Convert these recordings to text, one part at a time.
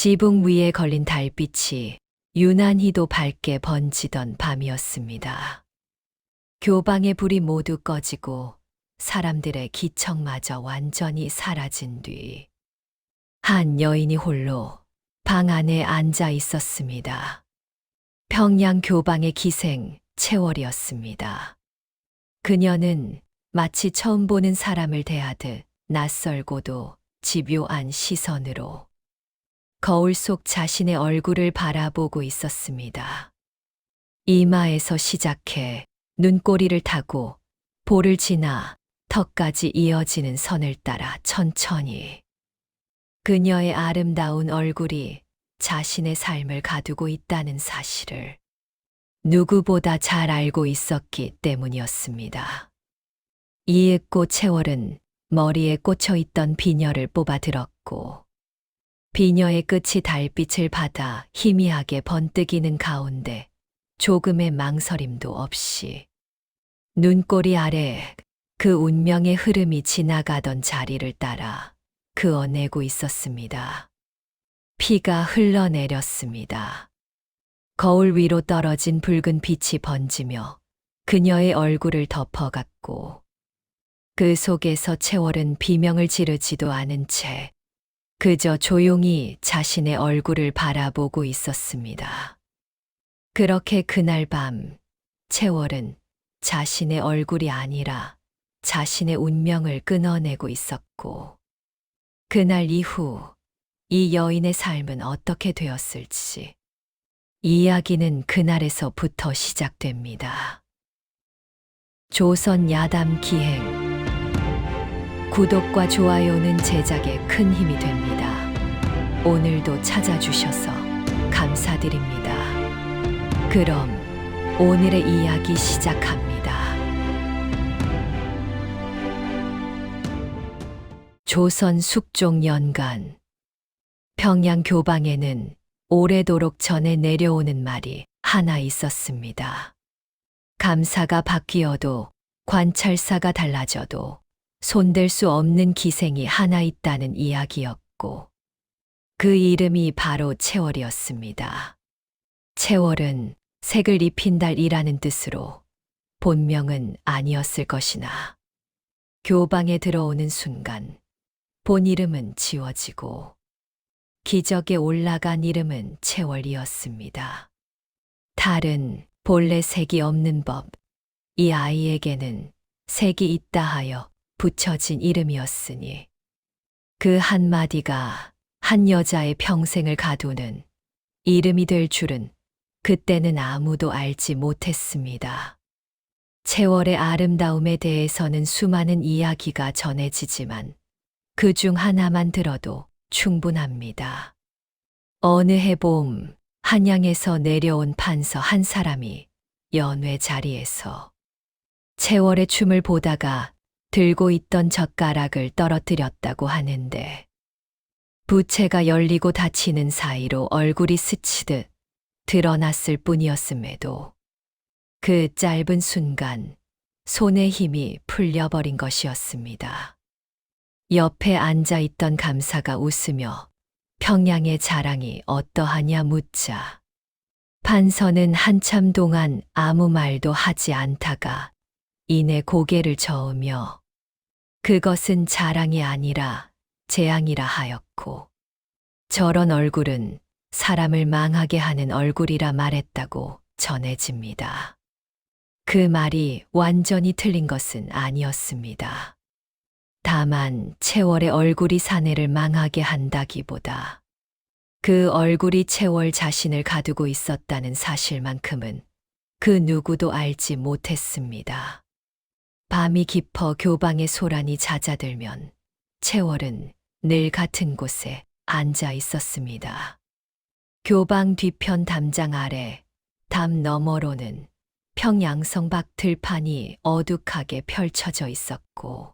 지붕 위에 걸린 달빛이 유난히도 밝게 번지던 밤이었습니다. 교방의 불이 모두 꺼지고 사람들의 기척마저 완전히 사라진 뒤 한 여인이 홀로 방 안에 앉아 있었습니다. 평양 교방의 기생 채월이었습니다. 그녀는 마치 처음 보는 사람을 대하듯 낯설고도 집요한 시선으로 거울 속 자신의 얼굴을 바라보고 있었습니다. 이마에서 시작해 눈꼬리를 타고 볼을 지나 턱까지 이어지는 선을 따라 천천히 그녀의 아름다운 얼굴이 자신의 삶을 가두고 있다는 사실을 누구보다 잘 알고 있었기 때문이었습니다. 이윽고 채월은 머리에 꽂혀 있던 비녀를 뽑아 들었고 비녀의 끝이 달빛을 받아 희미하게 번뜩이는 가운데 조금의 망설임도 없이 눈꼬리 아래 그 운명의 흐름이 지나가던 자리를 따라 그어내고 있었습니다. 피가 흘러내렸습니다. 거울 위로 떨어진 붉은 빛이 번지며 그녀의 얼굴을 덮어갔고 그 속에서 채월은 비명을 지르지도 않은 채 그저 조용히 자신의 얼굴을 바라보고 있었습니다. 그렇게 그날 밤 채월은 자신의 얼굴이 아니라 자신의 운명을 끊어내고 있었고 그날 이후 이 여인의 삶은 어떻게 되었을지 이야기는 그날에서부터 시작됩니다. 조선 야담 기행 구독과 좋아요는 제작에 큰 힘이 됩니다. 오늘도 찾아주셔서 감사드립니다. 그럼 오늘의 이야기 시작합니다. 조선 숙종 연간 평양 교방에는 오래도록 전해 내려오는 말이 하나 있었습니다. 감사가 바뀌어도 관찰사가 달라져도 손댈 수 없는 기생이 하나 있다는 이야기였고 그 이름이 바로 채월이었습니다. 채월은 색을 입힌 달이라는 뜻으로 본명은 아니었을 것이나 교방에 들어오는 순간 본 이름은 지워지고 기적에 올라간 이름은 채월이었습니다. 달은 본래 색이 없는 법, 이 아이에게는 색이 있다 하여 붙여진 이름이었으니 그 한마디가 한 여자의 평생을 가두는 이름이 될 줄은 그때는 아무도 알지 못했습니다. 채월의 아름다움에 대해서는 수많은 이야기가 전해지지만 그 중 하나만 들어도 충분합니다. 어느 해 봄 한양에서 내려온 판서 한 사람이 연회 자리에서 채월의 춤을 보다가 들고 있던 젓가락을 떨어뜨렸다고 하는데 부채가 열리고 닫히는 사이로 얼굴이 스치듯 드러났을 뿐이었음에도 그 짧은 순간 손의 힘이 풀려버린 것이었습니다. 옆에 앉아있던 감사가 웃으며 평양의 자랑이 어떠하냐 묻자 판서는 한참 동안 아무 말도 하지 않다가 이내 고개를 저으며 그것은 자랑이 아니라 재앙이라 하였고 저런 얼굴은 사람을 망하게 하는 얼굴이라 말했다고 전해집니다. 그 말이 완전히 틀린 것은 아니었습니다. 다만 채월의 얼굴이 사내를 망하게 한다기보다 그 얼굴이 채월 자신을 가두고 있었다는 사실만큼은 그 누구도 알지 못했습니다. 밤이 깊어 교방의 소란이 잦아들면 채월은 늘 같은 곳에 앉아 있었습니다. 교방 뒤편 담장 아래 담 너머로는 평양성 밖 들판이 어둑하게 펼쳐져 있었고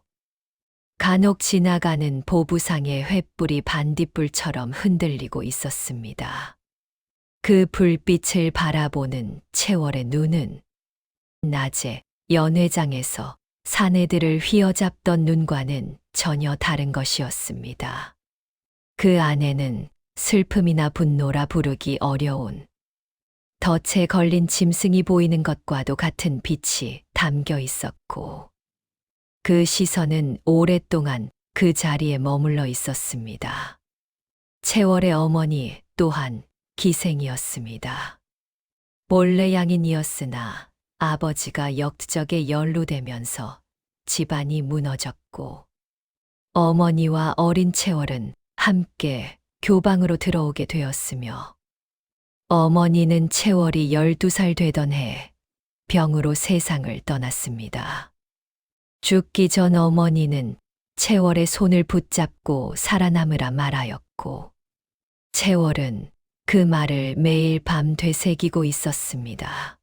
간혹 지나가는 보부상의 횃불이 반딧불처럼 흔들리고 있었습니다. 그 불빛을 바라보는 채월의 눈은 낮에 연회장에서 사내들을 휘어잡던 눈과는 전혀 다른 것이었습니다. 그 안에는 슬픔이나 분노라 부르기 어려운 덫에 걸린 짐승이 보이는 것과도 같은 빛이 담겨 있었고 그 시선은 오랫동안 그 자리에 머물러 있었습니다. 채월의 어머니 또한 기생이었습니다. 본래 양인이었으나 아버지가 역적에 연루되면서 집안이 무너졌고 어머니와 어린 채월은 함께 교방으로 들어오게 되었으며 어머니는 채월이 12살 되던 해 병으로 세상을 떠났습니다. 죽기 전 어머니는 채월의 손을 붙잡고 살아남으라 말하였고 채월은 그 말을 매일 밤 되새기고 있었습니다.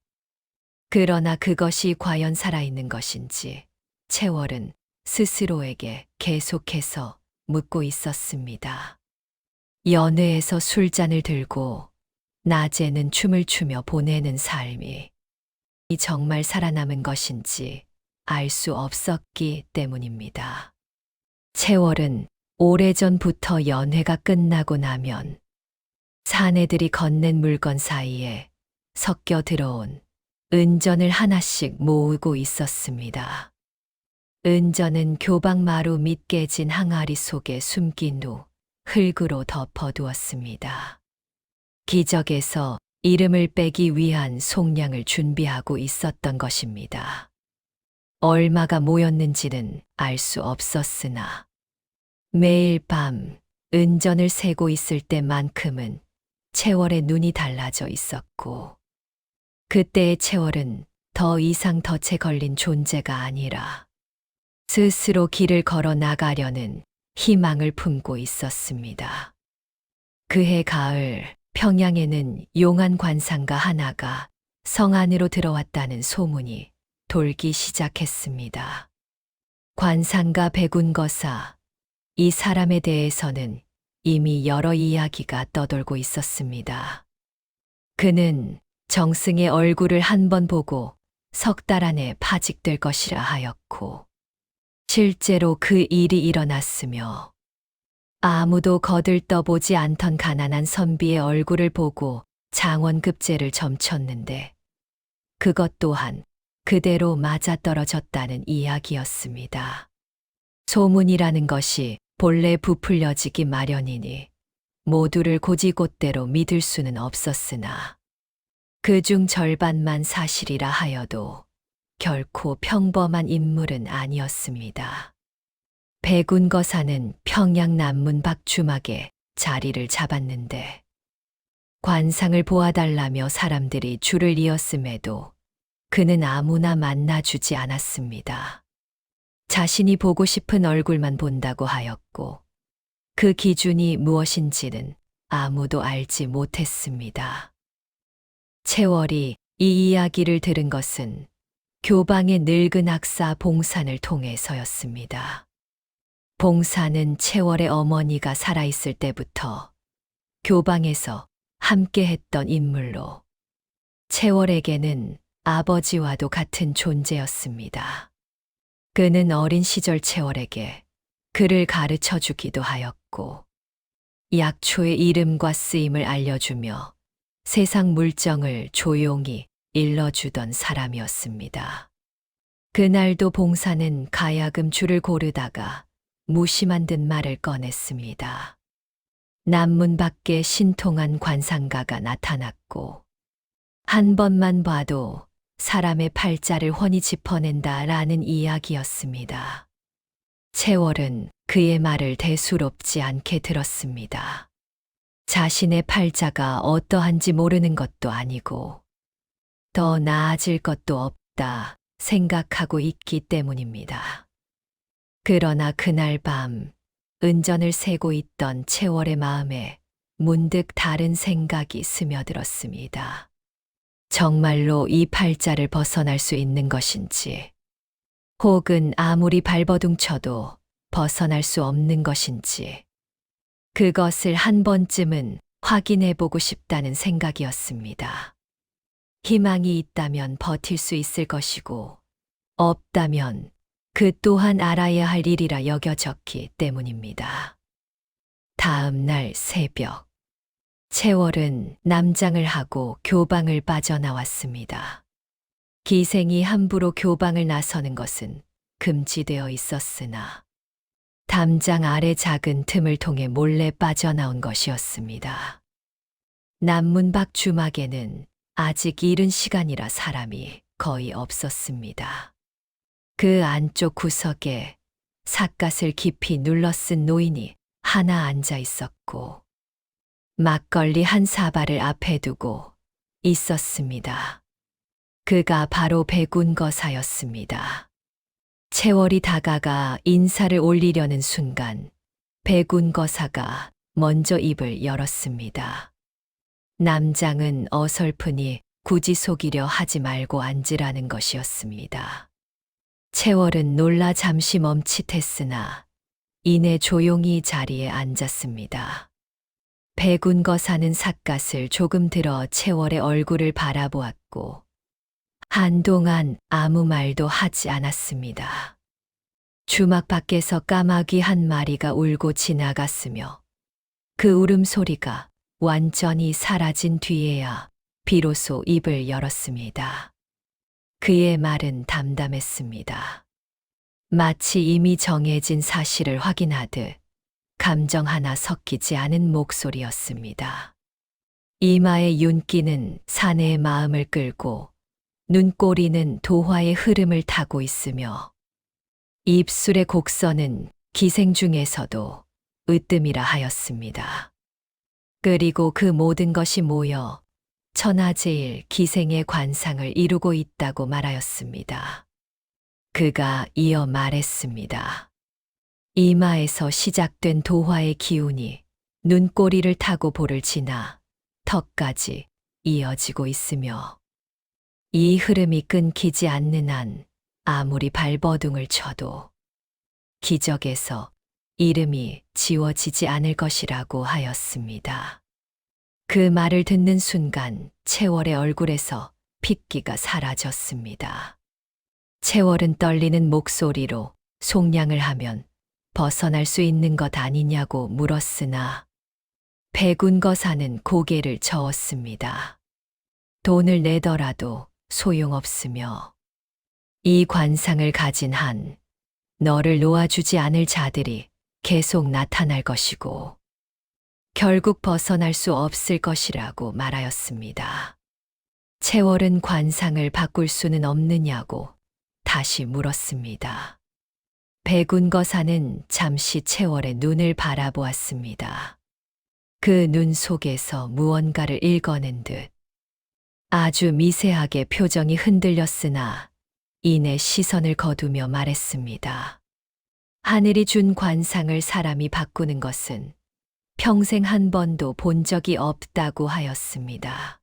그러나 그것이 과연 살아있는 것인지 채월은 스스로에게 계속해서 묻고 있었습니다. 연회에서 술잔을 들고 낮에는 춤을 추며 보내는 삶이 정말 살아남은 것인지 알 수 없었기 때문입니다. 채월은 오래전부터 연회가 끝나고 나면 사내들이 건넨 물건 사이에 섞여 들어온 은전을 하나씩 모으고 있었습니다. 은전은 교방마루 밑 깨진 항아리 속에 숨긴 후 흙으로 덮어두었습니다. 기적에서 이름을 빼기 위한 속량을 준비하고 있었던 것입니다. 얼마가 모였는지는 알 수 없었으나 매일 밤 은전을 세고 있을 때만큼은 채월의 눈이 달라져 있었고 그때의 채월은 더 이상 덫에 걸린 존재가 아니라 스스로 길을 걸어 나가려는 희망을 품고 있었습니다. 그해 가을 평양에는 용한 관상가 하나가 성 안으로 들어왔다는 소문이 돌기 시작했습니다. 관상가 백운거사, 이 사람에 대해서는 이미 여러 이야기가 떠돌고 있었습니다. 그는 정승의 얼굴을 한 번 보고 석 달 안에 파직될 것이라 하였고 실제로 그 일이 일어났으며 아무도 거들떠보지 않던 가난한 선비의 얼굴을 보고 장원급제를 점쳤는데 그것 또한 그대로 맞아떨어졌다는 이야기였습니다. 소문이라는 것이 본래 부풀려지기 마련이니 모두를 고지곳대로 믿을 수는 없었으나 그중 절반만 사실이라 하여도 결코 평범한 인물은 아니었습니다. 백운거사는 평양 남문 박주막에 자리를 잡았는데 관상을 보아달라며 사람들이 줄을 이었음에도 그는 아무나 만나주지 않았습니다. 자신이 보고 싶은 얼굴만 본다고 하였고 그 기준이 무엇인지는 아무도 알지 못했습니다. 채월이 이 이야기를 들은 것은 교방의 늙은 학사 봉산을 통해서였습니다. 봉산은 채월의 어머니가 살아있을 때부터 교방에서 함께 했던 인물로 채월에게는 아버지와도 같은 존재였습니다. 그는 어린 시절 채월에게 글을 가르쳐 주기도 하였고 약초의 이름과 쓰임을 알려주며 세상 물정을 조용히 일러주던 사람이었습니다. 그날도 봉사는 가야금 줄을 고르다가 무심한 듯 말을 꺼냈습니다. 남문 밖에 신통한 관상가가 나타났고 한 번만 봐도 사람의 팔자를 훤히 짚어낸다라는 이야기였습니다. 채월은 그의 말을 대수롭지 않게 들었습니다. 자신의 팔자가 어떠한지 모르는 것도 아니고 더 나아질 것도 없다 생각하고 있기 때문입니다. 그러나 그날 밤 은전을 세고 있던 채월의 마음에 문득 다른 생각이 스며들었습니다. 정말로 이 팔자를 벗어날 수 있는 것인지, 혹은 아무리 발버둥 쳐도 벗어날 수 없는 것인지, 그것을 한 번쯤은 확인해 보고 싶다는 생각이었습니다. 희망이 있다면 버틸 수 있을 것이고, 없다면 그 또한 알아야 할 일이라 여겨졌기 때문입니다. 다음 날 새벽, 채월은 남장을 하고 교방을 빠져나왔습니다. 기생이 함부로 교방을 나서는 것은 금지되어 있었으나 담장 아래 작은 틈을 통해 몰래 빠져나온 것이었습니다. 남문 밖 주막에는 아직 이른 시간이라 사람이 거의 없었습니다. 그 안쪽 구석에 삿갓을 깊이 눌러쓴 노인이 하나 앉아 있었고 막걸리 한 사발을 앞에 두고 있었습니다. 그가 바로 백운거사였습니다. 채월이 다가가 인사를 올리려는 순간 백운거사가 먼저 입을 열었습니다. 남장은 어설프니 굳이 속이려 하지 말고 앉으라는 것이었습니다. 채월은 놀라 잠시 멈칫했으나 이내 조용히 자리에 앉았습니다. 백운거사는 삿갓을 조금 들어 채월의 얼굴을 바라보았고 한동안 아무 말도 하지 않았습니다. 주막 밖에서 까마귀 한 마리가 울고 지나갔으며 그 울음소리가 완전히 사라진 뒤에야 비로소 입을 열었습니다. 그의 말은 담담했습니다. 마치 이미 정해진 사실을 확인하듯 감정 하나 섞이지 않은 목소리였습니다. 이마의 윤기는 사내의 마음을 끌고 눈꼬리는 도화의 흐름을 타고 있으며 입술의 곡선은 기생 중에서도 으뜸이라 하였습니다. 그리고 그 모든 것이 모여 천하제일 기생의 관상을 이루고 있다고 말하였습니다. 그가 이어 말했습니다. 이마에서 시작된 도화의 기운이 눈꼬리를 타고 볼을 지나 턱까지 이어지고 있으며 이 흐름이 끊기지 않는 한 아무리 발버둥을 쳐도 기적에서 이름이 지워지지 않을 것이라고 하였습니다. 그 말을 듣는 순간 채월의 얼굴에서 핏기가 사라졌습니다. 채월은 떨리는 목소리로 속량을 하면 벗어날 수 있는 것 아니냐고 물었으나 백운거사는 고개를 저었습니다. 돈을 내더라도 소용없으며 이 관상을 가진 한 너를 놓아주지 않을 자들이 계속 나타날 것이고 결국 벗어날 수 없을 것이라고 말하였습니다. 채월은 관상을 바꿀 수는 없느냐고 다시 물었습니다. 백운거사는 잠시 채월의 눈을 바라보았습니다. 그 눈 속에서 무언가를 읽어낸 듯 아주 미세하게 표정이 흔들렸으나 이내 시선을 거두며 말했습니다. 하늘이 준 관상을 사람이 바꾸는 것은 평생 한 번도 본 적이 없다고 하였습니다.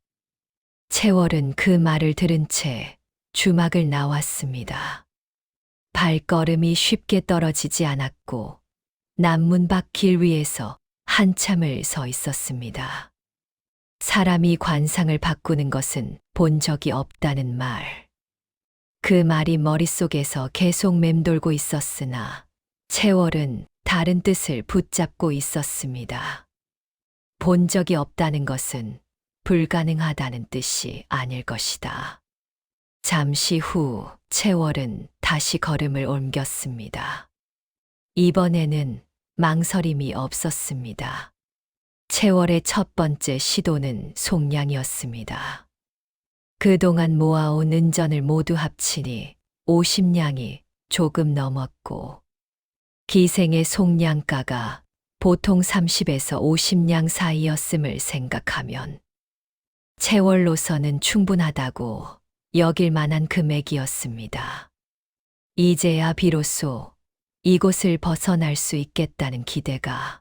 채월은 그 말을 들은 채 주막을 나왔습니다. 발걸음이 쉽게 떨어지지 않았고 남문 밖 길 위에서 한참을 서 있었습니다. 사람이 관상을 바꾸는 것은 본 적이 없다는 말. 그 말이 머릿속에서 계속 맴돌고 있었으나 채월은 다른 뜻을 붙잡고 있었습니다. 본 적이 없다는 것은 불가능하다는 뜻이 아닐 것이다. 잠시 후 채월은 다시 걸음을 옮겼습니다. 이번에는 망설임이 없었습니다. 채월의 첫 번째 시도는 속량이었습니다. 그동안 모아온 은전을 모두 합치니 50냥이 조금 넘었고 기생의 속량가가 보통 30에서 50냥 사이였음을 생각하면 채월로서는 충분하다고 여길 만한 금액이었습니다. 이제야 비로소 이곳을 벗어날 수 있겠다는 기대가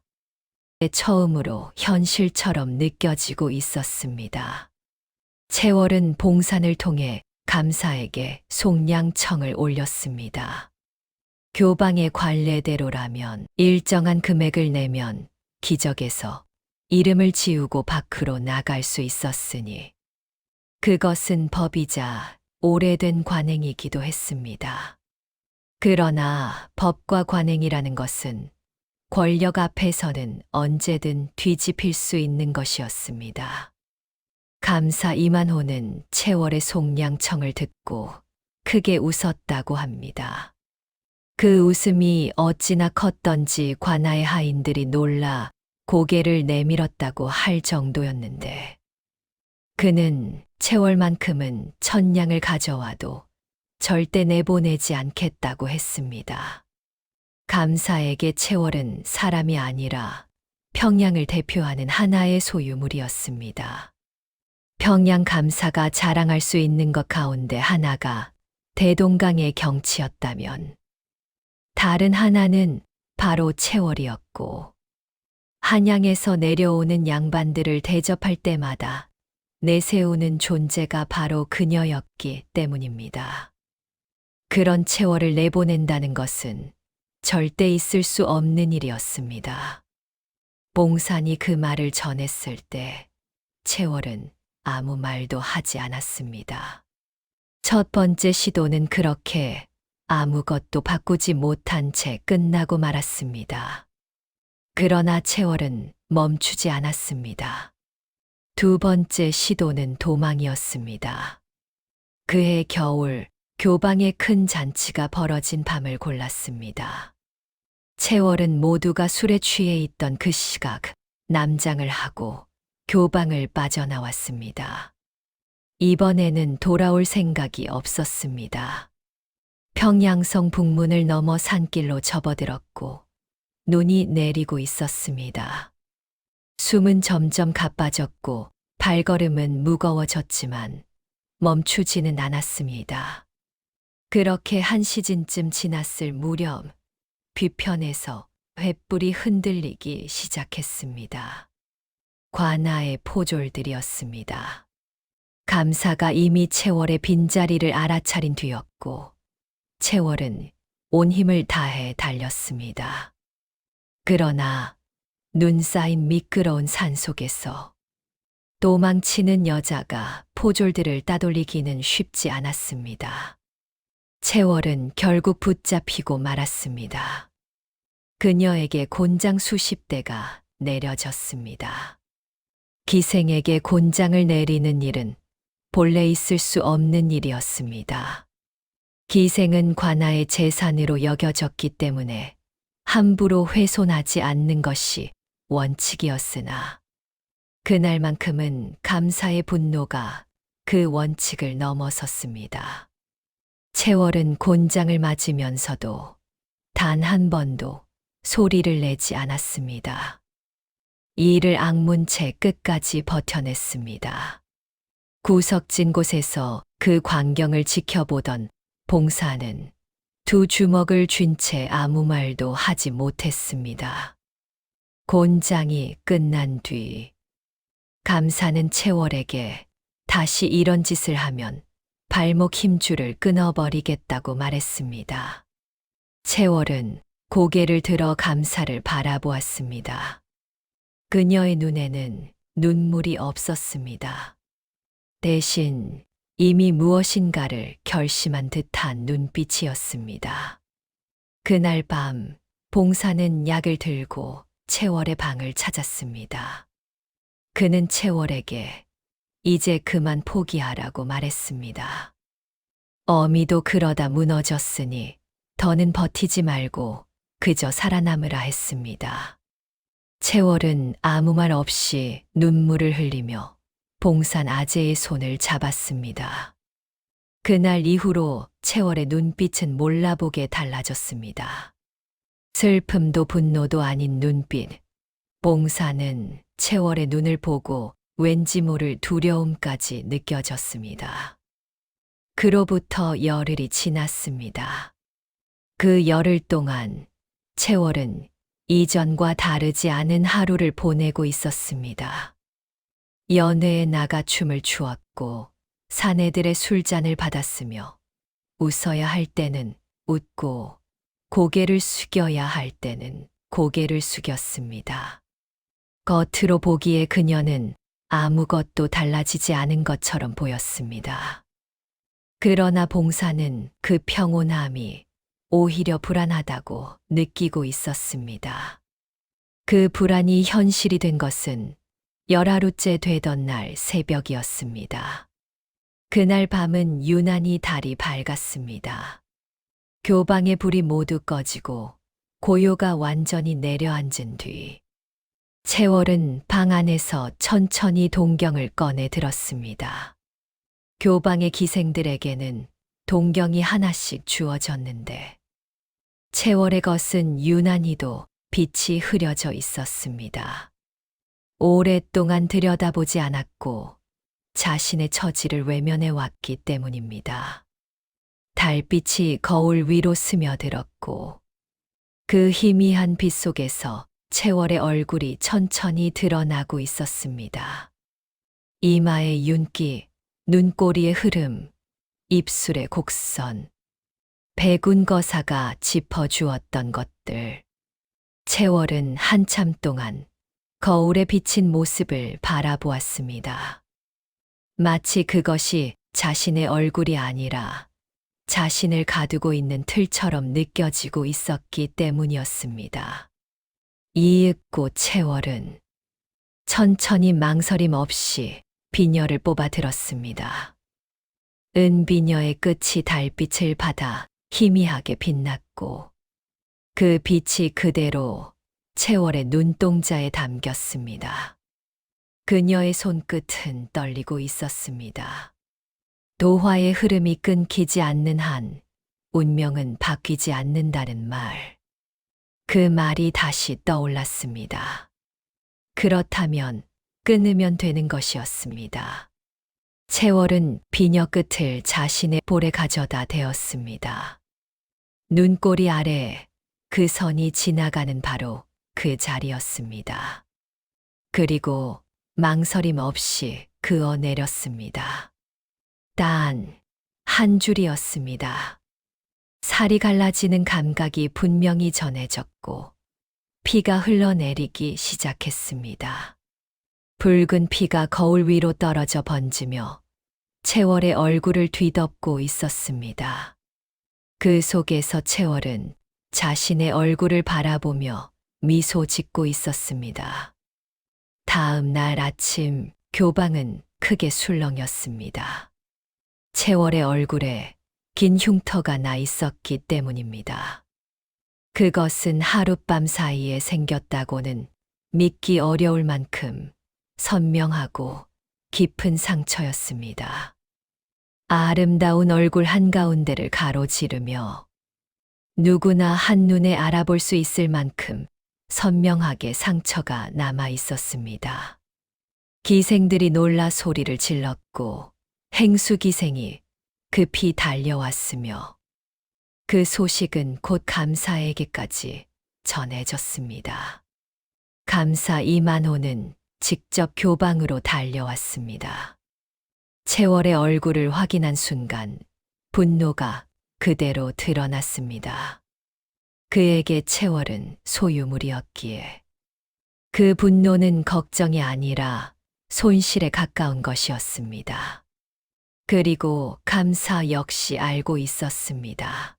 처음으로 현실처럼 느껴지고 있었습니다. 채월은 봉산을 통해 감사에게 속량청을 올렸습니다. 교방의 관례대로라면 일정한 금액을 내면 기적에서 이름을 지우고 밖으로 나갈 수 있었으니 그것은 법이자 오래된 관행이기도 했습니다. 그러나 법과 관행이라는 것은 권력 앞에서는 언제든 뒤집힐 수 있는 것이었습니다. 감사 이만호는 채월의 속량청을 듣고 크게 웃었다고 합니다. 그 웃음이 어찌나 컸던지 관아의 하인들이 놀라 고개를 내밀었다고 할 정도였는데 그는 채월만큼은 1000냥을 가져와도 절대 내보내지 않겠다고 했습니다. 감사에게 채월은 사람이 아니라 평양을 대표하는 하나의 소유물이었습니다. 평양 감사가 자랑할 수 있는 것 가운데 하나가 대동강의 경치였다면 다른 하나는 바로 채월이었고 한양에서 내려오는 양반들을 대접할 때마다 내세우는 존재가 바로 그녀였기 때문입니다. 그런 채월을 내보낸다는 것은 절대 있을 수 없는 일이었습니다. 봉산이 그 말을 전했을 때 채월은 아무 말도 하지 않았습니다. 첫 번째 시도는 그렇게 아무것도 바꾸지 못한 채 끝나고 말았습니다. 그러나 채월은 멈추지 않았습니다. 두 번째 시도는 도망이었습니다. 그해 겨울 교방에 큰 잔치가 벌어진 밤을 골랐습니다. 채월은 모두가 술에 취해 있던 그 시각 남장을 하고 교방을 빠져나왔습니다. 이번에는 돌아올 생각이 없었습니다. 평양성 북문을 넘어 산길로 접어들었고 눈이 내리고 있었습니다. 숨은 점점 가빠졌고 발걸음은 무거워졌지만 멈추지는 않았습니다. 그렇게 1시즌쯤 지났을 무렵 뒤편에서 횃불이 흔들리기 시작했습니다. 관아의 포졸들이었습니다. 감사가 이미 채월의 빈자리를 알아차린 뒤였고 채월은 온 힘을 다해 달렸습니다. 그러나 눈 쌓인 미끄러운 산속에서 도망치는 여자가 포졸들을 따돌리기는 쉽지 않았습니다. 채월은 결국 붙잡히고 말았습니다. 그녀에게 곤장 수십 대가 내려졌습니다. 기생에게 곤장을 내리는 일은 본래 있을 수 없는 일이었습니다. 기생은 관아의 재산으로 여겨졌기 때문에 함부로 훼손하지 않는 것이 원칙이었으나 그날만큼은 감사의 분노가 그 원칙을 넘어섰습니다. 채월은 곤장을 맞으면서도 단 한 번도 소리를 내지 않았습니다. 이를 악문 채 끝까지 버텨냈습니다. 구석진 곳에서 그 광경을 지켜보던 봉사는 두 주먹을 쥔 채 아무 말도 하지 못했습니다. 곤장이 끝난 뒤 감사는 채월에게 다시 이런 짓을 하면 발목 힘줄을 끊어버리겠다고 말했습니다. 채월은 고개를 들어 감사를 바라보았습니다. 그녀의 눈에는 눈물이 없었습니다. 대신 이미 무엇인가를 결심한 듯한 눈빛이었습니다. 그날 밤 봉사는 약을 들고 채월의 방을 찾았습니다. 그는 채월에게 이제 그만 포기하라고 말했습니다. 어미도 그러다 무너졌으니 더는 버티지 말고 그저 살아남으라 했습니다. 채월은 아무 말 없이 눈물을 흘리며 봉산 아재의 손을 잡았습니다. 그날 이후로 채월의 눈빛은 몰라보게 달라졌습니다. 슬픔도 분노도 아닌 눈빛. 봉산은 채월의 눈을 보고 왠지 모를 두려움까지 느껴졌습니다. 그로부터 열흘이 지났습니다. 그 열흘 동안 채월은 이전과 다르지 않은 하루를 보내고 있었습니다. 연회에 나가 춤을 추었고 사내들의 술잔을 받았으며 웃어야 할 때는 웃고 고개를 숙여야 할 때는 고개를 숙였습니다. 겉으로 보기에 그녀는 아무것도 달라지지 않은 것처럼 보였습니다. 그러나 봉사는 그 평온함이 오히려 불안하다고 느끼고 있었습니다. 그 불안이 현실이 된 것은 열하루째 되던 날 새벽이었습니다. 그날 밤은 유난히 달이 밝았습니다. 교방의 불이 모두 꺼지고 고요가 완전히 내려앉은 뒤 채월은 방 안에서 천천히 동경을 꺼내 들었습니다. 교방의 기생들에게는 동경이 하나씩 주어졌는데 채월의 것은 유난히도 빛이 흐려져 있었습니다. 오랫동안 들여다보지 않았고 자신의 처지를 외면해 왔기 때문입니다. 달빛이 거울 위로 스며들었고 그 희미한 빛 속에서 채월의 얼굴이 천천히 드러나고 있었습니다. 이마의 윤기, 눈꼬리의 흐름, 입술의 곡선, 백운 거사가 짚어주었던 것들. 채월은 한참 동안 거울에 비친 모습을 바라보았습니다. 마치 그것이 자신의 얼굴이 아니라 자신을 가두고 있는 틀처럼 느껴지고 있었기 때문이었습니다. 이윽고 채월은 천천히 망설임 없이 비녀를 뽑아 들었습니다. 은비녀의 끝이 달빛을 받아 희미하게 빛났고 그 빛이 그대로 채월의 눈동자에 담겼습니다. 그녀의 손끝은 떨리고 있었습니다. 도화의 흐름이 끊기지 않는 한 운명은 바뀌지 않는다는 말. 그 말이 다시 떠올랐습니다. 그렇다면 끊으면 되는 것이었습니다. 채월은 비녀 끝을 자신의 볼에 가져다 대었습니다. 눈꼬리 아래 그 선이 지나가는 바로 그 자리였습니다. 그리고 망설임 없이 그어 내렸습니다. 단 한 줄이었습니다. 살이 갈라지는 감각이 분명히 전해졌고 피가 흘러내리기 시작했습니다. 붉은 피가 거울 위로 떨어져 번지며 채월의 얼굴을 뒤덮고 있었습니다. 그 속에서 채월은 자신의 얼굴을 바라보며 미소 짓고 있었습니다. 다음 날 아침 교방은 크게 술렁였습니다. 채월의 얼굴에 긴 흉터가 나 있었기 때문입니다. 그것은 하룻밤 사이에 생겼다고는 믿기 어려울 만큼 선명하고 깊은 상처였습니다. 아름다운 얼굴 한가운데를 가로지르며 누구나 한눈에 알아볼 수 있을 만큼 선명하게 상처가 남아 있었습니다. 기생들이 놀라 소리를 질렀고 행수기생이 급히 달려왔으며 그 소식은 곧 감사에게까지 전해졌습니다. 감사 이만호는 직접 교방으로 달려왔습니다. 채월의 얼굴을 확인한 순간 분노가 그대로 드러났습니다. 그에게 채월은 소유물이었기에 그 분노는 걱정이 아니라 손실에 가까운 것이었습니다. 그리고 감사 역시 알고 있었습니다.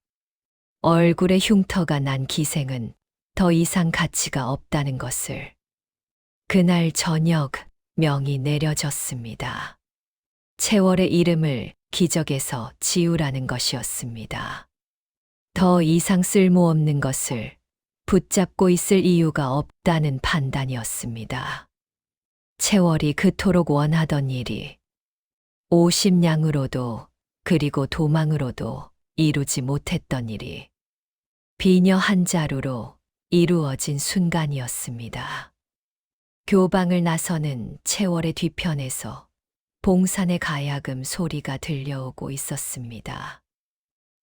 얼굴에 흉터가 난 기생은 더 이상 가치가 없다는 것을. 그날 저녁 명이 내려졌습니다. 채월의 이름을 기적에서 지우라는 것이었습니다. 더 이상 쓸모없는 것을 붙잡고 있을 이유가 없다는 판단이었습니다. 채월이 그토록 원하던 일이 50냥으로도 그리고 도망으로도 이루지 못했던 일이 비녀 한 자루로 이루어진 순간이었습니다. 교방을 나서는 채월의 뒤편에서 봉산의 가야금 소리가 들려오고 있었습니다.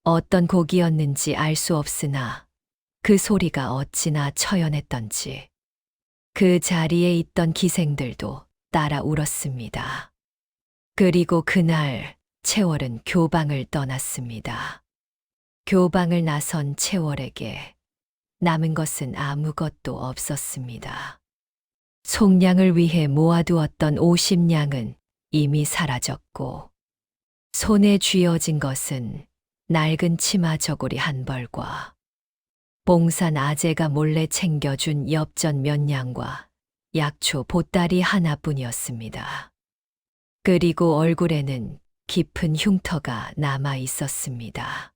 어떤 곡이었는지 알 수 없으나 그 소리가 어찌나 처연했던지 그 자리에 있던 기생들도 따라 울었습니다. 그리고 그날 채월은 교방을 떠났습니다. 교방을 나선 채월에게 남은 것은 아무것도 없었습니다. 속량을 위해 모아두었던 50냥은 이미 사라졌고 손에 쥐어진 것은 낡은 치마 저고리 한 벌과 봉산 아재가 몰래 챙겨준 엽전 몇 냥과 약초 보따리 하나뿐이었습니다. 그리고 얼굴에는 깊은 흉터가 남아 있었습니다.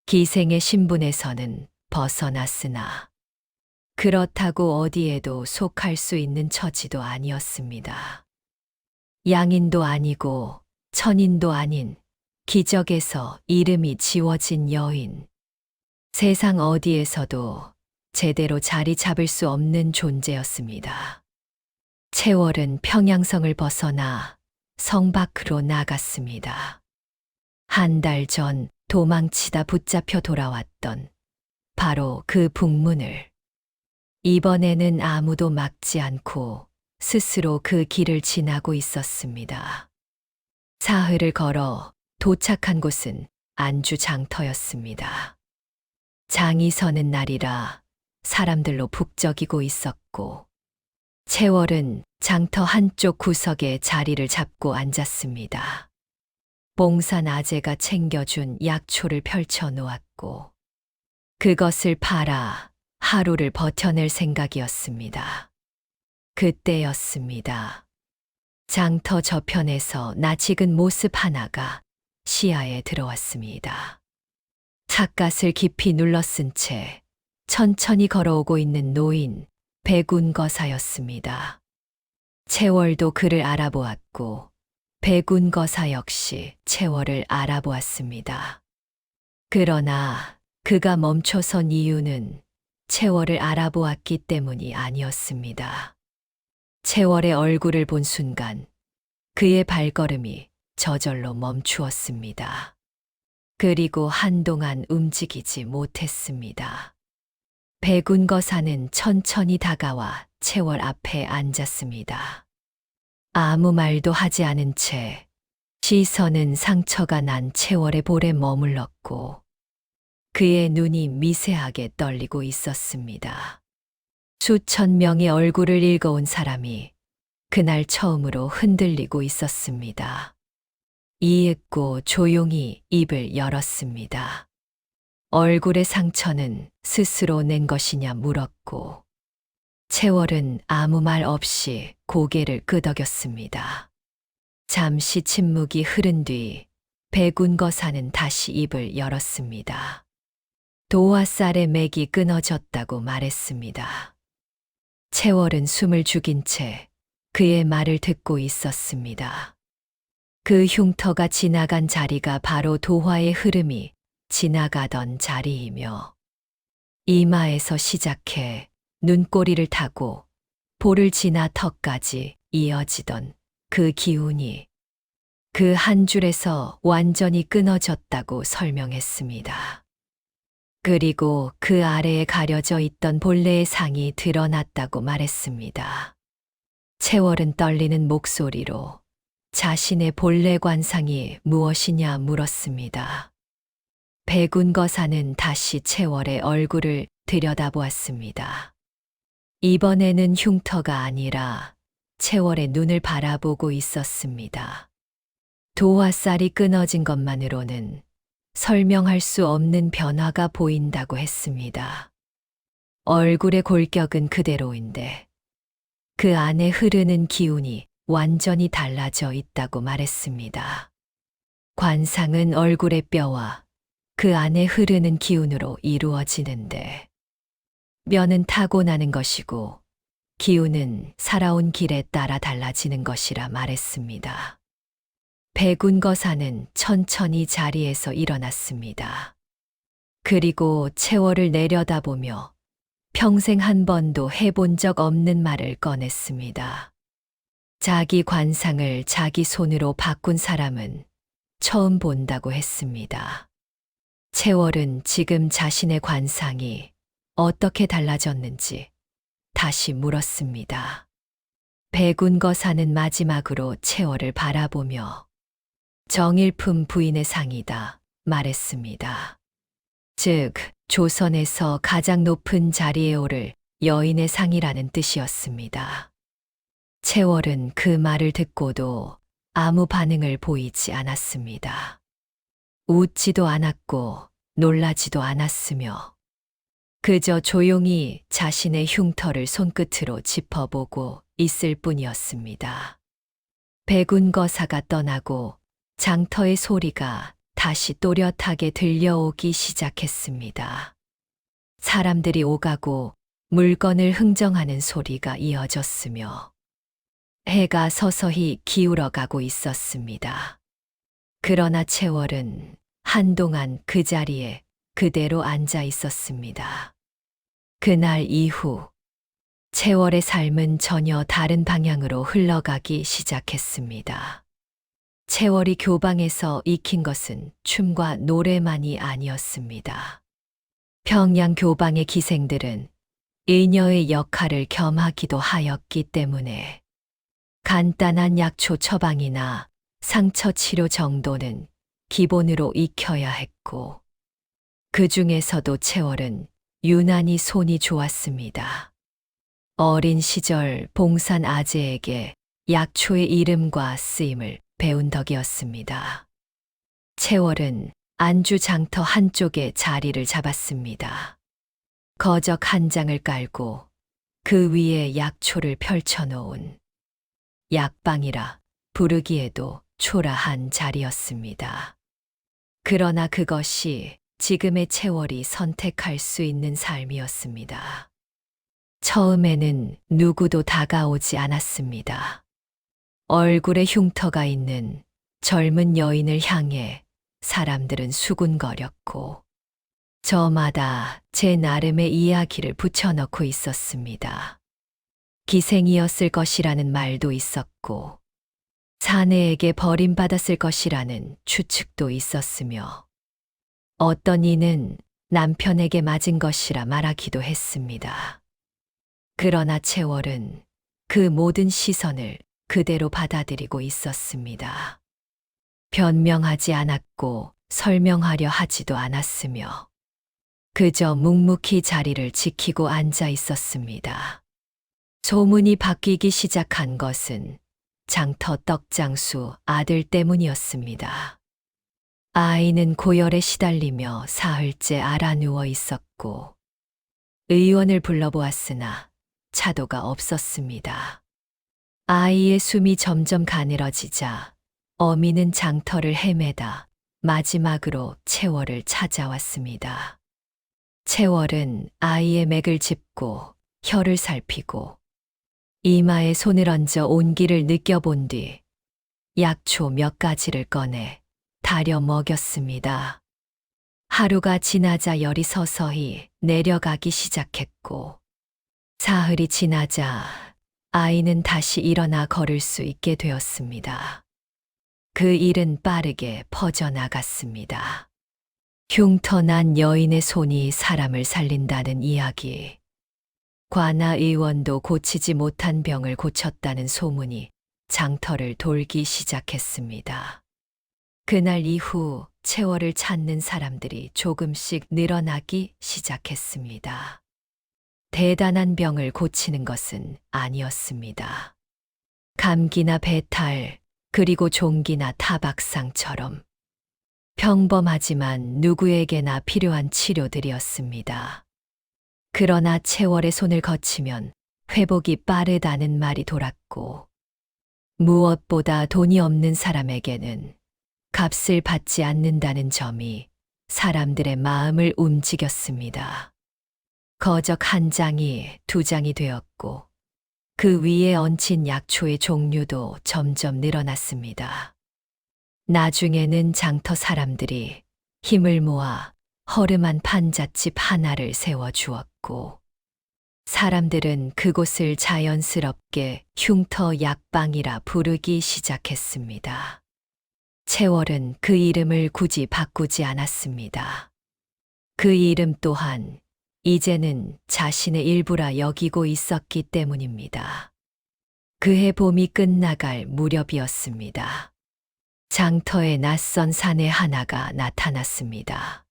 기생의 신분에서는 벗어났으나 그렇다고 어디에도 속할 수 있는 처지도 아니었습니다. 양인도 아니고 천인도 아닌 기적에서 이름이 지워진 여인. 세상 어디에서도 제대로 자리 잡을 수 없는 존재였습니다. 채월은 평양성을 벗어나 성 밖으로 나갔습니다. 한 달 전 도망치다 붙잡혀 돌아왔던 바로 그 북문을 이번에는 아무도 막지 않고 스스로 그 길을 지나고 있었습니다. 사흘을 걸어 도착한 곳은 안주 장터였습니다. 장이 서는 날이라 사람들로 북적이고 있었고 채월은 장터 한쪽 구석에 자리를 잡고 앉았습니다. 봉산 아재가 챙겨준 약초를 펼쳐 놓았고 그것을 팔아 하루를 버텨낼 생각이었습니다. 그때였습니다. 장터 저편에서 낯익은 모습 하나가 시야에 들어왔습니다. 찻갓을 깊이 눌러쓴 채 천천히 걸어오고 있는 노인 백운거사였습니다. 채월도 그를 알아보았고 백운거사 역시 채월을 알아보았습니다. 그러나 그가 멈춰선 이유는 채월을 알아보았기 때문이 아니었습니다. 채월의 얼굴을 본 순간 그의 발걸음이 저절로 멈추었습니다. 그리고 한동안 움직이지 못했습니다. 백운거사는 천천히 다가와 채월 앞에 앉았습니다. 아무 말도 하지 않은 채 시선은 상처가 난 채월의 볼에 머물렀고 그의 눈이 미세하게 떨리고 있었습니다. 수천 명의 얼굴을 읽어온 사람이 그날 처음으로 흔들리고 있었습니다. 이윽고 조용히 입을 열었습니다. 얼굴의 상처는 스스로 낸 것이냐 물었고 채월은 아무 말 없이 고개를 끄덕였습니다. 잠시 침묵이 흐른 뒤 백운거사는 다시 입을 열었습니다. 도화살의 맥이 끊어졌다고 말했습니다. 채월은 숨을 죽인 채 그의 말을 듣고 있었습니다. 그 흉터가 지나간 자리가 바로 도화의 흐름이 지나가던 자리이며 이마에서 시작해 눈꼬리를 타고 볼을 지나 턱까지 이어지던 그 기운이 그 한 줄에서 완전히 끊어졌다고 설명했습니다. 그리고 그 아래에 가려져 있던 본래의 상이 드러났다고 말했습니다. 채월은 떨리는 목소리로 자신의 본래 관상이 무엇이냐 물었습니다. 백운거사는 다시 채월의 얼굴을 들여다보았습니다. 이번에는 흉터가 아니라 채월의 눈을 바라보고 있었습니다. 도화살이 끊어진 것만으로는 설명할 수 없는 변화가 보인다고 했습니다. 얼굴의 골격은 그대로인데 그 안에 흐르는 기운이 완전히 달라져 있다고 말했습니다. 관상은 얼굴의 뼈와 그 안에 흐르는 기운으로 이루어지는데 뼈는 타고나는 것이고 기운은 살아온 길에 따라 달라지는 것이라 말했습니다. 백운거사는 천천히 자리에서 일어났습니다. 그리고 채월을 내려다보며 평생 한 번도 해본 적 없는 말을 꺼냈습니다. 자기 관상을 자기 손으로 바꾼 사람은 처음 본다고 했습니다. 채월은 지금 자신의 관상이 어떻게 달라졌는지 다시 물었습니다. 백운거사는 마지막으로 채월을 바라보며 정일품 부인의 상이다 말했습니다. 즉, 조선에서 가장 높은 자리에 오를 여인의 상이라는 뜻이었습니다. 채월은 그 말을 듣고도 아무 반응을 보이지 않았습니다. 웃지도 않았고 놀라지도 않았으며 그저 조용히 자신의 흉터를 손끝으로 짚어보고 있을 뿐이었습니다. 백운 거사가 떠나고 장터의 소리가 다시 또렷하게 들려오기 시작했습니다. 사람들이 오가고 물건을 흥정하는 소리가 이어졌으며 해가 서서히 기울어가고 있었습니다. 그러나 채월은 한동안 그 자리에 그대로 앉아 있었습니다. 그날 이후 채월의 삶은 전혀 다른 방향으로 흘러가기 시작했습니다. 채월이 교방에서 익힌 것은 춤과 노래만이 아니었습니다. 평양 교방의 기생들은 의녀의 역할을 겸하기도 하였기 때문에 간단한 약초 처방이나 상처 치료 정도는 기본으로 익혀야 했고, 그 중에서도 채월은 유난히 손이 좋았습니다. 어린 시절 봉산 아재에게 약초의 이름과 쓰임을 배운 덕이었습니다. 채월은 안주 장터 한쪽에 자리를 잡았습니다. 거적 한 장을 깔고 그 위에 약초를 펼쳐놓은 약방이라 부르기에도 초라한 자리였습니다. 그러나 그것이 지금의 채월이 선택할 수 있는 삶이었습니다. 처음에는 누구도 다가오지 않았습니다. 얼굴에 흉터가 있는 젊은 여인을 향해 사람들은 수군거렸고, 저마다 제 나름의 이야기를 붙여넣고 있었습니다. 기생이었을 것이라는 말도 있었고, 사내에게 버림받았을 것이라는 추측도 있었으며, 어떤 이는 남편에게 맞은 것이라 말하기도 했습니다. 그러나 채월은 그 모든 시선을 그대로 받아들이고 있었습니다. 변명하지 않았고 설명하려 하지도 않았으며 그저 묵묵히 자리를 지키고 앉아 있었습니다. 소문이 바뀌기 시작한 것은 장터 떡장수 아들 때문이었습니다. 아이는 고열에 시달리며 사흘째 앓아누워 있었고 의원을 불러보았으나 차도가 없었습니다. 아이의 숨이 점점 가늘어지자 어미는 장터를 헤매다 마지막으로 채월을 찾아왔습니다. 채월은 아이의 맥을 짚고 혀를 살피고 이마에 손을 얹어 온기를 느껴본 뒤 약초 몇 가지를 꺼내 다려 먹였습니다. 하루가 지나자 열이 서서히 내려가기 시작했고 사흘이 지나자 아이는 다시 일어나 걸을 수 있게 되었습니다. 그 일은 빠르게 퍼져나갔습니다. 흉터난 여인의 손이 사람을 살린다는 이야기, 관아 의원도 고치지 못한 병을 고쳤다는 소문이 장터를 돌기 시작했습니다. 그날 이후 채월을 찾는 사람들이 조금씩 늘어나기 시작했습니다. 대단한 병을 고치는 것은 아니었습니다. 감기나 배탈, 그리고 종기나 타박상처럼 평범하지만 누구에게나 필요한 치료들이었습니다. 그러나 채월의 손을 거치면 회복이 빠르다는 말이 돌았고, 무엇보다 돈이 없는 사람에게는 값을 받지 않는다는 점이 사람들의 마음을 움직였습니다. 거적 한 장이 두 장이 되었고 그 위에 얹힌 약초의 종류도 점점 늘어났습니다. 나중에는 장터 사람들이 힘을 모아 허름한 판잣집 하나를 세워주었고 사람들은 그곳을 자연스럽게 흉터 약방이라 부르기 시작했습니다. 채월은 그 이름을 굳이 바꾸지 않았습니다. 그 이름 또한 이제는 자신의 일부라 여기고 있었기 때문입니다. 그해 봄이 끝나갈 무렵이었습니다. 장터에 낯선 사내 하나가 나타났습니다.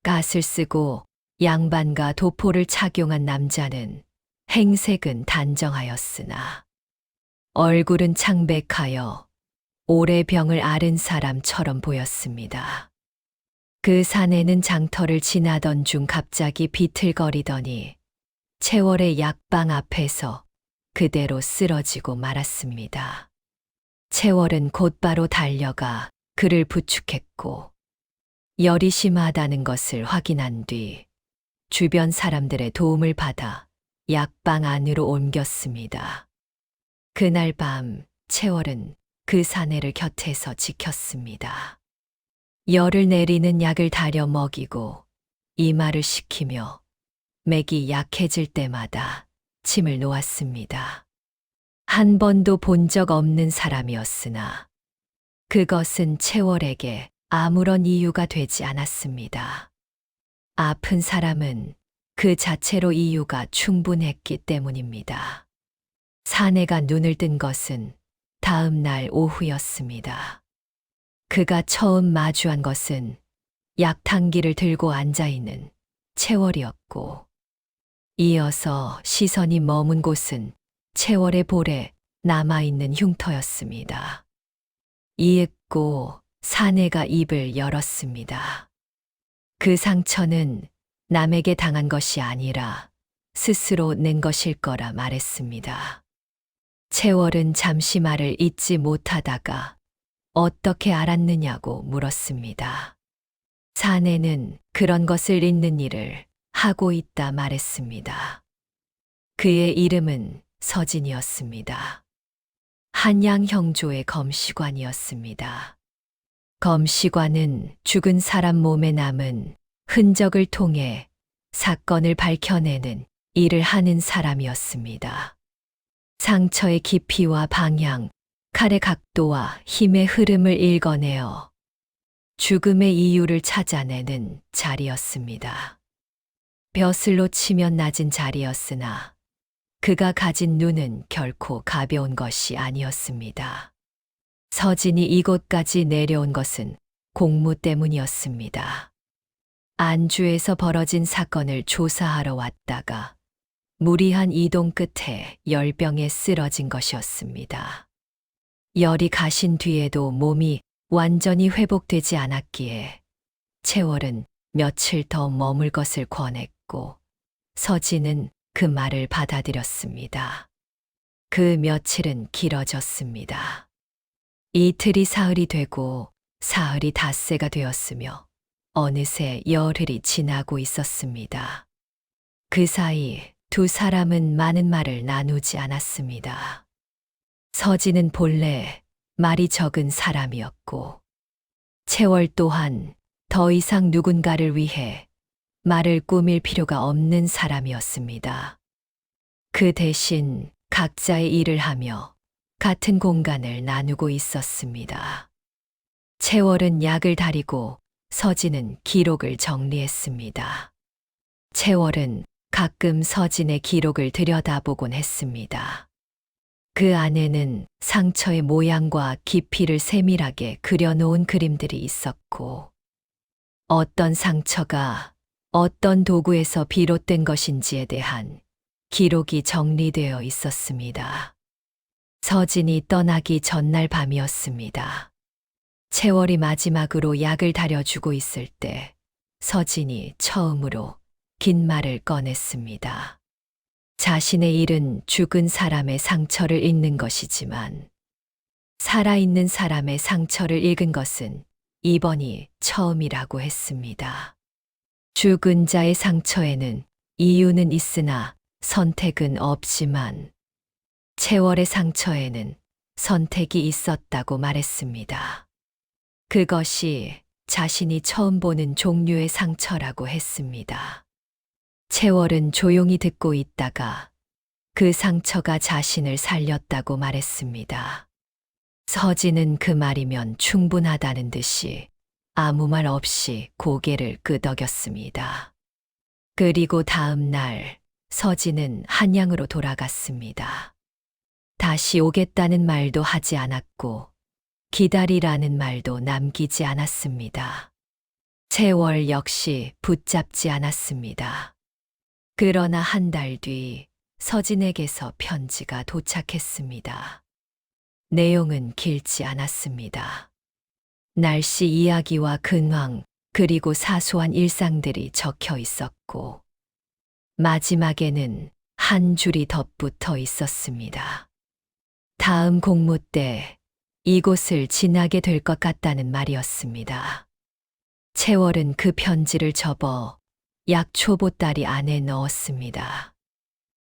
갓을 쓰고 양반과 도포를 착용한 남자는 행색은 단정하였으나 얼굴은 창백하여 오래 병을 앓은 사람처럼 보였습니다. 그 산에는 장터를 지나던 중 갑자기 비틀거리더니 채월의 약방 앞에서 그대로 쓰러지고 말았습니다. 채월은 곧바로 달려가 그를 부축했고 열이 심하다는 것을 확인한 뒤 주변 사람들의 도움을 받아 약방 안으로 옮겼습니다. 그날 밤 채월은 그 사내를 곁에서 지켰습니다. 열을 내리는 약을 다려 먹이고 이마를 식히며 맥이 약해질 때마다 침을 놓았습니다. 한 번도 본 적 없는 사람이었으나 그것은 채월에게 아무런 이유가 되지 않았습니다. 아픈 사람은 그 자체로 이유가 충분했기 때문입니다. 사내가 눈을 뜬 것은 다음 날 오후였습니다. 그가 처음 마주한 것은 약탕기를 들고 앉아있는 채월이었고, 이어서 시선이 머문 곳은 채월의 볼에 남아있는 흉터였습니다. 이윽고 사내가 입을 열었습니다. 그 상처는 남에게 당한 것이 아니라 스스로 낸 것일 거라 말했습니다. 채월은 잠시 말을 잇지 못하다가 어떻게 알았느냐고 물었습니다. 사내는 그런 것을 잇는 일을 하고 있다 말했습니다. 그의 이름은 서진이었습니다. 한양 형조의 검시관이었습니다. 검시관은 죽은 사람 몸에 남은 흔적을 통해 사건을 밝혀내는 일을 하는 사람이었습니다. 상처의 깊이와 방향, 칼의 각도와 힘의 흐름을 읽어내어 죽음의 이유를 찾아내는 자리였습니다. 벼슬로 치면 낮은 자리였으나 그가 가진 눈은 결코 가벼운 것이 아니었습니다. 서진이 이곳까지 내려온 것은 공무 때문이었습니다. 안주에서 벌어진 사건을 조사하러 왔다가 무리한 이동 끝에 열병에 쓰러진 것이었습니다. 열이 가신 뒤에도 몸이 완전히 회복되지 않았기에 채월은 며칠 더 머물 것을 권했고 서진은 그 말을 받아들였습니다. 그 며칠은 길어졌습니다. 이틀이 사흘이 되고 사흘이 닷새가 되었으며 어느새 열흘이 지나고 있었습니다. 그 사이 두 사람은 많은 말을 나누지 않았습니다. 서진은 본래 말이 적은 사람이었고 채월 또한 더 이상 누군가를 위해 말을 꾸밀 필요가 없는 사람이었습니다. 그 대신 각자의 일을 하며 같은 공간을 나누고 있었습니다. 채월은 약을 다리고 서진은 기록을 정리했습니다. 채월은 가끔 서진의 기록을 들여다보곤 했습니다. 그 안에는 상처의 모양과 깊이를 세밀하게 그려놓은 그림들이 있었고, 어떤 상처가 어떤 도구에서 비롯된 것인지에 대한 기록이 정리되어 있었습니다. 서진이 떠나기 전날 밤이었습니다. 채월이 마지막으로 약을 다려주고 있을 때 서진이 처음으로 긴 말을 꺼냈습니다. 자신의 일은 죽은 사람의 상처를 읽는 것이지만 살아있는 사람의 상처를 읽은 것은 이번이 처음이라고 했습니다. 죽은 자의 상처에는 이유는 있으나 선택은 없지만 채월의 상처에는 선택이 있었다고 말했습니다. 그것이 자신이 처음 보는 종류의 상처라고 했습니다. 채월은 조용히 듣고 있다가 그 상처가 자신을 살렸다고 말했습니다. 서진은 그 말이면 충분하다는 듯이 아무 말 없이 고개를 끄덕였습니다. 그리고 다음 날 서진은 한양으로 돌아갔습니다. 다시 오겠다는 말도 하지 않았고 기다리라는 말도 남기지 않았습니다. 채월 역시 붙잡지 않았습니다. 그러나 한 달 뒤 서진에게서 편지가 도착했습니다. 내용은 길지 않았습니다. 날씨 이야기와 근황, 그리고 사소한 일상들이 적혀 있었고, 마지막에는 한 줄이 덧붙어 있었습니다. 다음 공무 때 이곳을 지나게 될 것 같다는 말이었습니다. 채월은 그 편지를 접어 약초 보따리 안에 넣었습니다.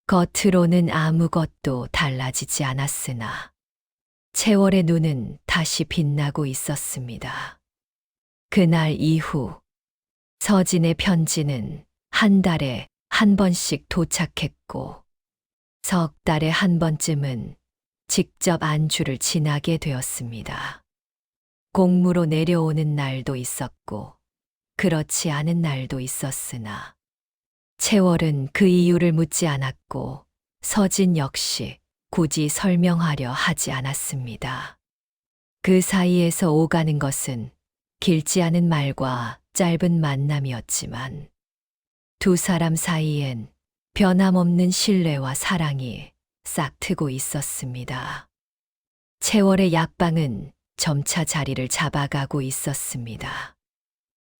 겉으로는 아무것도 달라지지 않았으나 채월의 눈은 다시 빛나고 있었습니다. 그날 이후 서진의 편지는 한 달에 한 번씩 도착했고 석 달에 한 번쯤은 직접 안주를 지나게 되었습니다. 공무로 내려오는 날도 있었고 그렇지 않은 날도 있었으나 채월은 그 이유를 묻지 않았고 서진 역시 굳이 설명하려 하지 않았습니다. 그 사이에서 오가는 것은 길지 않은 말과 짧은 만남이었지만 두 사람 사이엔 변함없는 신뢰와 사랑이 싹트고 있었습니다. 채월의 약방은 점차 자리를 잡아가고 있었습니다.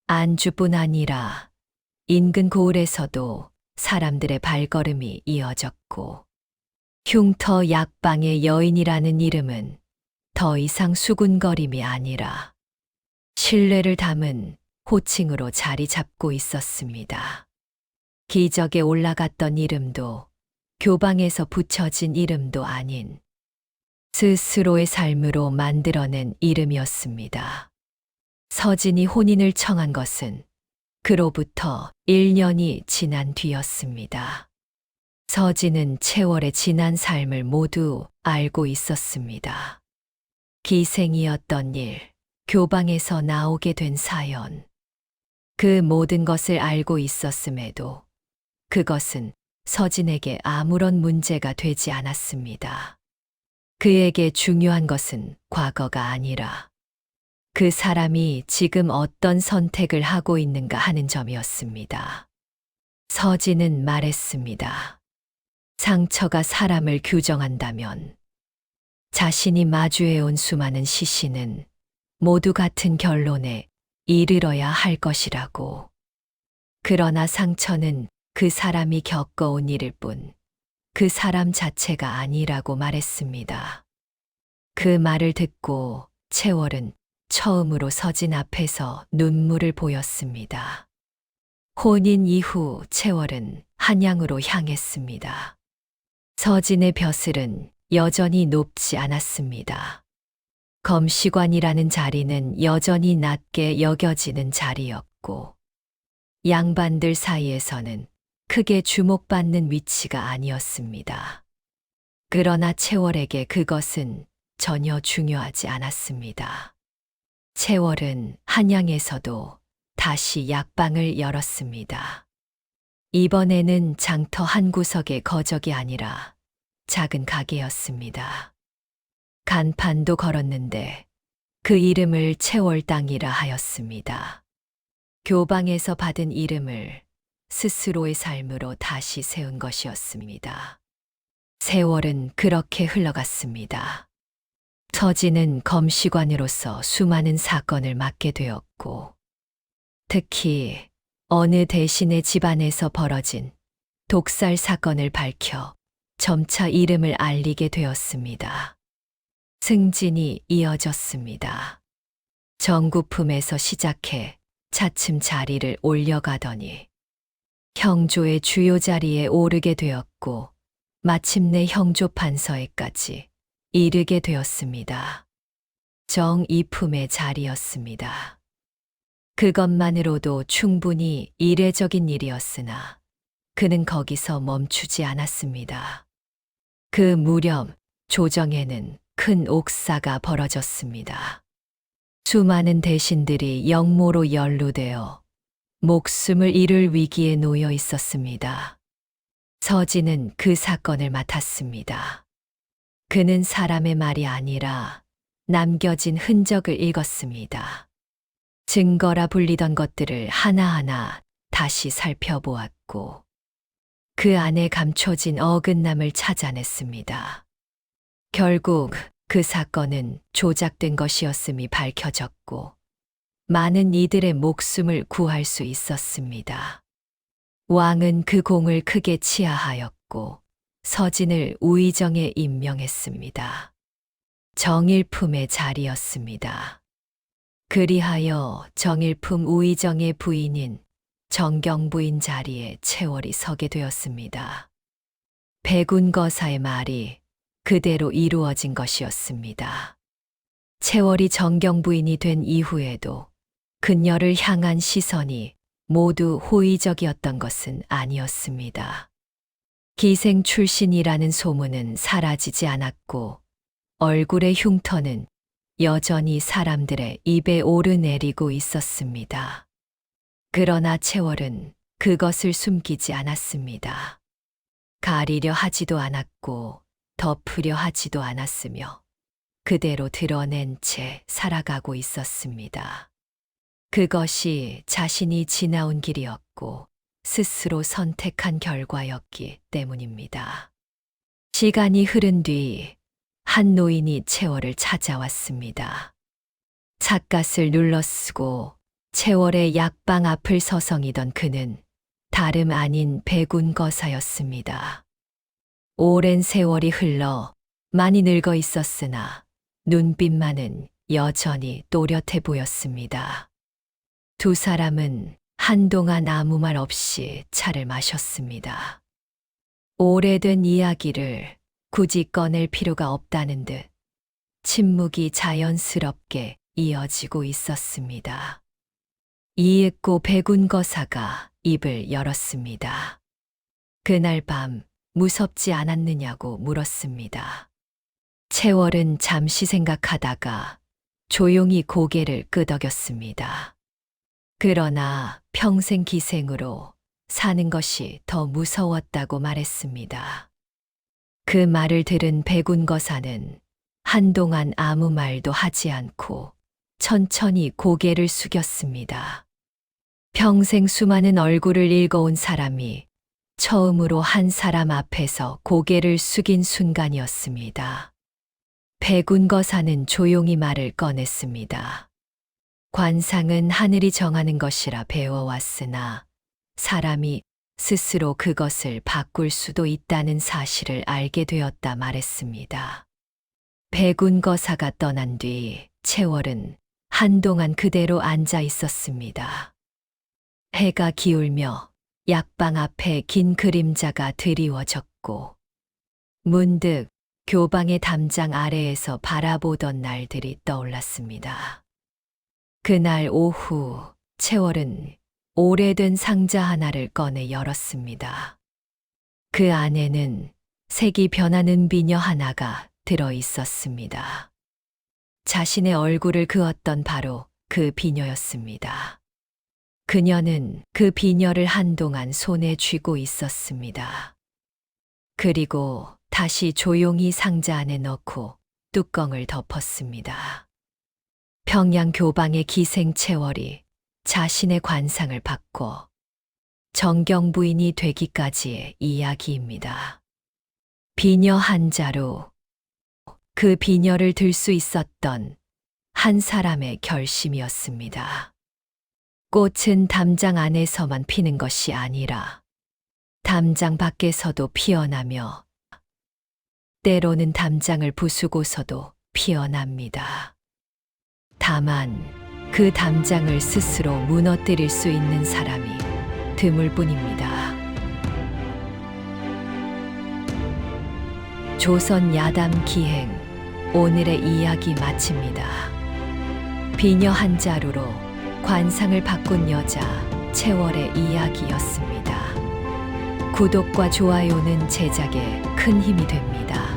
안주뿐 아니라 인근 고을에서도 사람들의 발걸음이 이어졌고 흉터 약방의 여인이라는 이름은 더 이상 수군거림이 아니라 신뢰를 담은 호칭으로 자리 잡고 있었습니다. 기적에 올라갔던 이름도 교방에서 붙여진 이름도 아닌 스스로의 삶으로 만들어낸 이름이었습니다. 서진이 혼인을 청한 것은 그로부터 1년이 지난 뒤였습니다. 서진은 채월의 지난 삶을 모두 알고 있었습니다. 기생이었던 일, 교방에서 나오게 된 사연, 그 모든 것을 알고 있었음에도 그것은 서진에게 아무런 문제가 되지 않았습니다. 그에게 중요한 것은 과거가 아니라 그 사람이 지금 어떤 선택을 하고 있는가 하는 점이었습니다. 서진은 말했습니다. 상처가 사람을 규정한다면 자신이 마주해온 수많은 시신은 모두 같은 결론에 이르러야 할 것이라고. 그러나 상처는 그 사람이 겪어온 일일 뿐 그 사람 자체가 아니라고 말했습니다. 그 말을 듣고 채월은 처음으로 서진 앞에서 눈물을 보였습니다. 혼인 이후 채월은 한양으로 향했습니다. 서진의 벼슬은 여전히 높지 않았습니다. 검시관이라는 자리는 여전히 낮게 여겨지는 자리였고 양반들 사이에서는 크게 주목받는 위치가 아니었습니다. 그러나 채월에게 그것은 전혀 중요하지 않았습니다. 채월은 한양에서도 다시 약방을 열었습니다. 이번에는 장터 한 구석의 거적이 아니라 작은 가게였습니다. 간판도 걸었는데 그 이름을 채월당이라 하였습니다. 교방에서 받은 이름을 스스로의 삶으로 다시 세운 것이었습니다. 세월은 그렇게 흘러갔습니다. 서진은 검시관으로서 수많은 사건을 맡게 되었고 특히 어느 대신의 집안에서 벌어진 독살 사건을 밝혀 점차 이름을 알리게 되었습니다. 승진이 이어졌습니다. 정구품에서 시작해 차츰 자리를 올려가더니 형조의 주요 자리에 오르게 되었고 마침내 형조 판서에까지 이르게 되었습니다. 정이품의 자리였습니다. 그것만으로도 충분히 이례적인 일이었으나 그는 거기서 멈추지 않았습니다. 그 무렵 조정에는 큰 옥사가 벌어졌습니다. 수많은 대신들이 역모로 연루되어 목숨을 잃을 위기에 놓여 있었습니다. 서진은 그 사건을 맡았습니다. 그는 사람의 말이 아니라 남겨진 흔적을 읽었습니다. 증거라 불리던 것들을 하나하나 다시 살펴보았고 그 안에 감춰진 어긋남을 찾아냈습니다. 결국 그 사건은 조작된 것이었음이 밝혀졌고 많은 이들의 목숨을 구할 수 있었습니다. 왕은 그 공을 크게 치하하였고 서진을 우의정에 임명했습니다. 정일품의 자리였습니다. 그리하여 정일품 우의정의 부인인 정경부인 자리에 채월이 서게 되었습니다. 백운거사의 말이 그대로 이루어진 것이었습니다. 채월이 정경부인이 된 이후에도 그녀를 향한 시선이 모두 호의적이었던 것은 아니었습니다. 기생 출신이라는 소문은 사라지지 않았고 얼굴의 흉터는 여전히 사람들의 입에 오르내리고 있었습니다. 그러나 채월은 그것을 숨기지 않았습니다. 가리려 하지도 않았고 덮으려 하지도 않았으며 그대로 드러낸 채 살아가고 있었습니다. 그것이 자신이 지나온 길이었고 스스로 선택한 결과였기 때문입니다. 시간이 흐른 뒤 한 노인이 채월을 찾아왔습니다. 삿갓을 눌러쓰고 채월의 약방 앞을 서성이던 그는 다름 아닌 백운거사였습니다. 오랜 세월이 흘러 많이 늙어 있었으나 눈빛만은 여전히 또렷해 보였습니다. 두 사람은 한동안 아무 말 없이 차를 마셨습니다. 오래된 이야기를 굳이 꺼낼 필요가 없다는 듯 침묵이 자연스럽게 이어지고 있었습니다. 이윽고 백운거사가 입을 열었습니다. 그날 밤 무섭지 않았느냐고 물었습니다. 채월은 잠시 생각하다가 조용히 고개를 끄덕였습니다. 그러나 평생 기생으로 사는 것이 더 무서웠다고 말했습니다. 그 말을 들은 백운거사는 한동안 아무 말도 하지 않고 천천히 고개를 숙였습니다. 평생 수많은 얼굴을 읽어온 사람이 처음으로 한 사람 앞에서 고개를 숙인 순간이었습니다. 백운거사는 조용히 말을 꺼냈습니다. 관상은 하늘이 정하는 것이라 배워왔으나 사람이 스스로 그것을 바꿀 수도 있다는 사실을 알게 되었다 말했습니다. 백운거사가 떠난 뒤 채월은 한동안 그대로 앉아 있었습니다. 해가 기울며 약방 앞에 긴 그림자가 드리워졌고 문득 교방의 담장 아래에서 바라보던 날들이 떠올랐습니다. 그날 오후 채월은 오래된 상자 하나를 꺼내 열었습니다. 그 안에는 색이 변하는 비녀 하나가 들어 있었습니다. 자신의 얼굴을 그었던 바로 그 비녀였습니다. 그녀는 그 비녀를 한동안 손에 쥐고 있었습니다. 그리고 다시 조용히 상자 안에 넣고 뚜껑을 덮었습니다. 평양 교방의 기생 채월이 자신의 관상을 바꿔 정경부인이 되기까지의 이야기입니다. 비녀 한 자루, 그 비녀를 들 수 있었던 한 사람의 결심이었습니다. 꽃은 담장 안에서만 피는 것이 아니라 담장 밖에서도 피어나며 때로는 담장을 부수고서도 피어납니다. 다만 그 담장을 스스로 무너뜨릴 수 있는 사람이 드물 뿐입니다. 조선 야담 기행 오늘의 이야기 마칩니다. 비녀 한 자루로 관상을 바꾼 여자 채월의 이야기였습니다. 구독과 좋아요는 제작에 큰 힘이 됩니다.